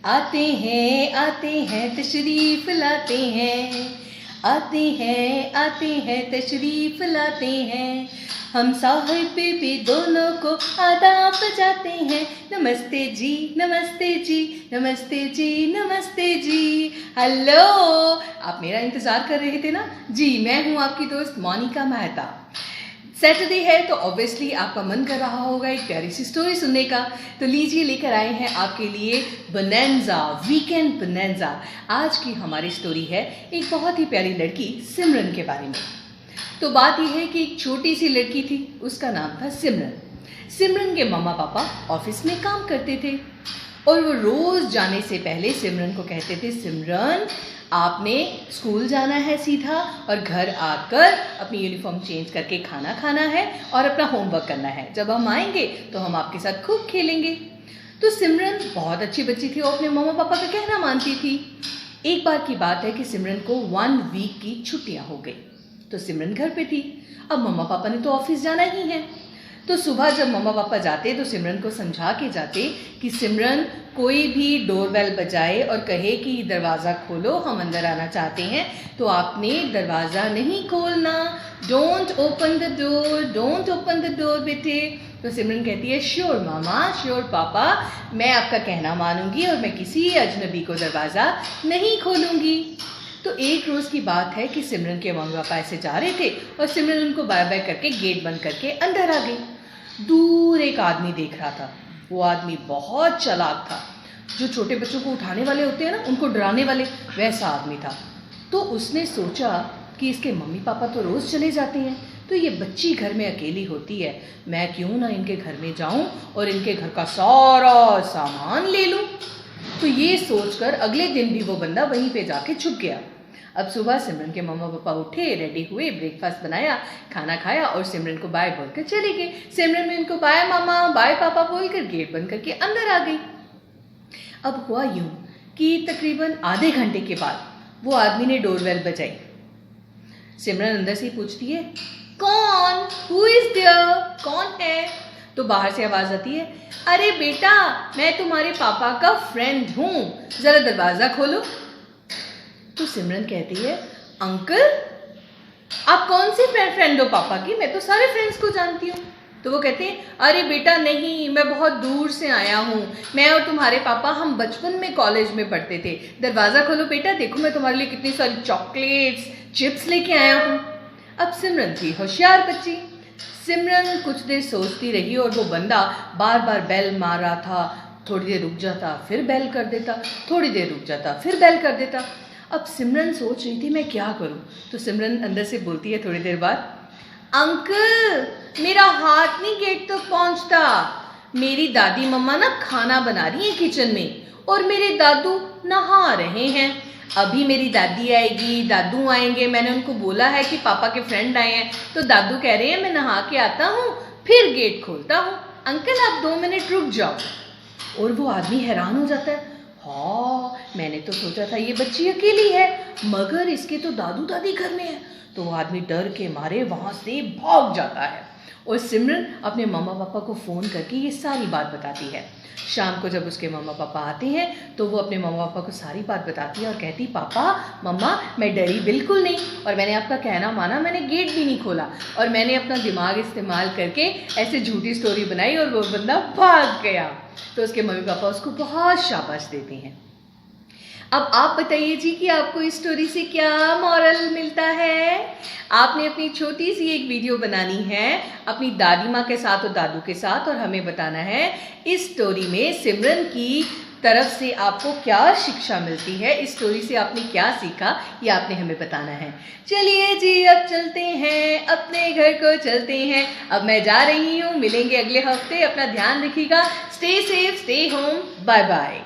आते हैं तशरीफ लाते हैं, आते हैं तशरीफ लाते हैं। हम साहिब भी दोनों को आदाब बजाते हैं। नमस्ते जी, नमस्ते जी, नमस्ते जी, नमस्ते जी। हेलो, आप मेरा इंतज़ार कर रहे थे ना? जी, मैं हूँ आपकी दोस्त मोनिका मेहता। सैटरडे है तो ऑब्वियसली आपका मन कर रहा होगा एक प्यारी सी स्टोरी सुनने का, तो लीजिए लेकर आए हैं आपके लिए बोनेंजा, वीकेंड बोनेंजा। आज की हमारी स्टोरी है एक बहुत ही प्यारी लड़की सिमरन के बारे में। तो बात यह है कि एक छोटी सी लड़की थी, उसका नाम था सिमरन। सिमरन के मम्मा पापा ऑफिस में काम करते थे और वो रोज़ जाने से पहले सिमरन को कहते थे, सिमरन आपने स्कूल जाना है सीधा और घर आकर अपनी यूनिफॉर्म चेंज करके खाना खाना है और अपना होमवर्क करना है। जब हम आएंगे तो हम आपके साथ खूब खेलेंगे। तो सिमरन बहुत अच्छी बच्ची थी और अपने मम्मा पापा का कहना मानती थी। एक बार की बात है कि सिमरन को 1 वीक की छुट्टियां हो गई, तो सिमरन घर पे थी। अब मम्मा पापा ने तो ऑफिस जाना ही है, तो सुबह जब मम्मा पापा जाते तो सिमरन को समझा के जाते कि सिमरन कोई भी डोरबेल बजाए और कहे कि दरवाज़ा खोलो, हम अंदर आना चाहते हैं, तो आपने दरवाज़ा नहीं खोलना। Don't open the door, don't open the door बेटे। तो सिमरन कहती है, श्योर मामा, श्योर पापा, मैं आपका कहना मानूंगी और मैं किसी अजनबी को दरवाज़ा नहीं खोलूँगी। तो एक रोज़ की बात है कि सिमरन के मम्मी पापा ऐसे जा रहे थे और सिमरन उनको बाय बाय करके गेट बंद करके अंदर आ गई। दूर एक आदमी देख रहा था। वो आदमी बहुत चालाक था, जो छोटे बच्चों को उठाने वाले होते हैं ना, उनको डराने वाले, वैसा आदमी था। तो उसने सोचा कि इसके मम्मी पापा तो रोज़ चले जाते हैं, तो ये बच्ची घर में अकेली होती है, मैं क्यों ना इनके घर में जाऊं और इनके घर का सारा सामान ले लूं। तो ये सोचकर अगले दिन भी वो बंदा वहीं पे जाके छुप गया। अब सुबह सिमरन के मम्मा पापा उठे, रेडी हुए, ब्रेकफास्ट बनाया, खाना खाया और सिमरन को बाय बोलकर चले गए। सिमरन में उनको बाय मामा, बाय पापा बोलकर गेट बंद करके अंदर आ गई। अब हुआ यूं कि तकरीबन आधे घंटे के बाद वो आदमी ने डोरबेल बजाई। सिमरन अंदर से पूछती है, कौन? Who is there? कौन है? तो बाहर से आवाज आती है, अरे बेटा, मैं तुम्हारे पापा का फ्रेंड हूँ, जरा दरवाजा खोलो। तो सिमरन कहती है, अंकल आप कौन सी फ्रेंड हो पापा की? मैं तो सारे फ्रेंड्स को जानती हूँ। तो वो कहते हैं, अरे बेटा नहीं, मैं बहुत दूर से आया हूँ, मैं और तुम्हारे पापा हम बचपन में कॉलेज में पढ़ते थे। दरवाज़ा खोलो बेटा, देखो मैं तुम्हारे लिए कितनी सारी चॉकलेट्स, चिप्स लेके आया हूँ। अब सिमरन थी होशियार बच्ची। सिमरन कुछ देर सोचती रही और वो बंदा बार बार बेल मार रहा था। थोड़ी देर रुक जाता, फिर बेल कर देता, थोड़ी देर रुक जाता, फिर बेल कर देता। अब सिमरन सोच रही थी मैं क्या करूं। तो सिमरन अंदर से बोलती है थोड़ी देर बाद, अंकल मेरा हाथ नहीं गेट तक पहुंचता, मेरी दादी मम्मा ना खाना बना रही है किचन में और मेरे दादू नहा रहे हैं। अभी मेरी दादी आएगी, दादू आएंगे, मैंने उनको बोला है कि पापा के फ्रेंड आए हैं, तो दादू कह रहे हैं मैं नहा के आता हूँ फिर गेट खोलता हूँ, अंकल आप 2 मिनट रुक जाओ। और वो आदमी हैरान हो जाता है, हाँ मैंने तो सोचा था ये बच्ची अकेली है, मगर इसके तो दादू दादी घर में है। तो वो आदमी डर के मारे वहाँ से भाग जाता है और सिमरन अपने मम्मा पापा को फ़ोन करके ये सारी बात बताती है। शाम को जब उसके मम्मा पापा आते हैं तो वो अपने मम्मा पापा को सारी बात बताती है और कहती, पापा मम्मा मैं डरी बिल्कुल नहीं और मैंने आपका कहना माना, मैंने गेट भी नहीं खोला और मैंने अपना दिमाग इस्तेमाल करके ऐसे झूठी स्टोरी बनाई और वो बंदा भाग गया। तो उसके मम्मी पापा उसको बहुत शाबाश देते हैं। अब आप बताइए जी कि आपको इस स्टोरी से क्या मॉरल मिलता है? आपने अपनी छोटी सी एक वीडियो बनानी है अपनी दादी माँ के साथ और दादू के साथ और हमें बताना है इस स्टोरी में सिमरन की तरफ से आपको क्या शिक्षा मिलती है, इस स्टोरी से आपने क्या सीखा, ये आपने हमें बताना है। चलिए जी अब चलते हैं, अपने घर को चलते हैं। अब मैं जा रही हूँ, मिलेंगे अगले हफ्ते, अपना ध्यान रखिएगा, stay safe, stay home, bye bye.